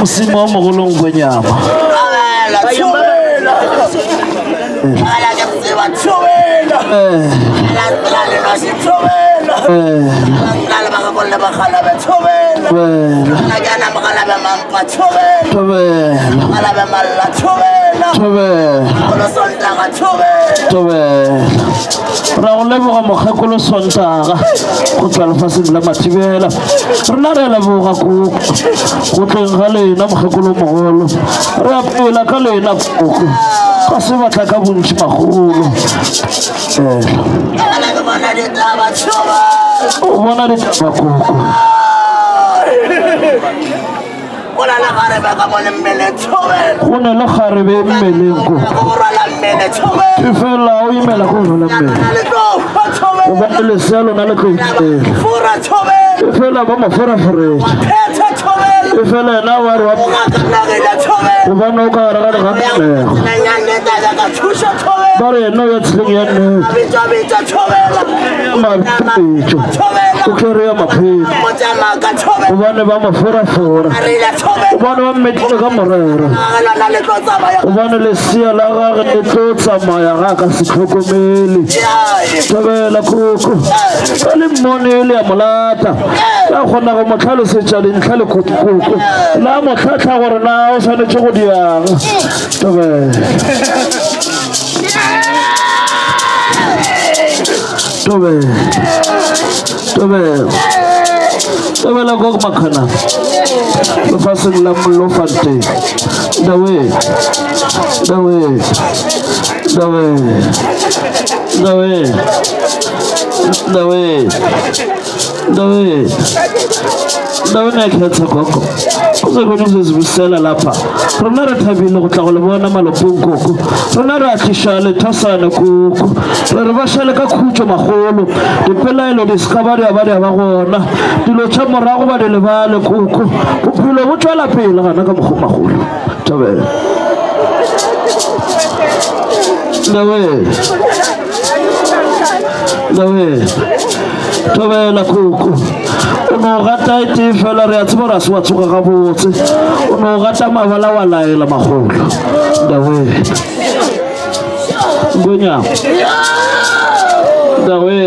Usimo mogolong bonyama. Rauleboga mokgekolo Sontaga go tswa lefatsheng la Mathibela rena re leboga go tleng ga lena mokgekolo mogolo re apela ka lena koko ka se batla ka bontši magolo o bona ditaba koko go ne le kgarebe mmeleng ko ke fela o imela go rola mmele o bona lesea lona le tlo e fela ba maforaforetša e fela ena wa re o bona o ka gara ga legamego ba re ena o ya tseleng ya nnete mabitso o kry-a maphelo o bone ba maforafora o bone ba mmetile ka morero o bone lesea la gage le tlo tsamaya ga ka se tlhokomele tobela koko ka le mmonele ya molata ya kgona go motlhalosetša dintlha le koko la motlhatlha gore na o tshwanetse go diaga tobela tobela go makana lefatsheng la mollo fanteng dawe na khetsa koko o se kone se busela lapha rona re thabile go tla go le bona malopong koko rona re a tliša lethasane koko re ba šale ka khutšo magolo dipelaelo di seka ba ba gona dilo tša morago ba di lebale koko bophelo bo tšwela pele gana ka mokgo magolo thabela tobela koko o no gata ite fela re a tseba ra se wa tsoga gabotse o no gata mabala wa laela magolo bonya dawe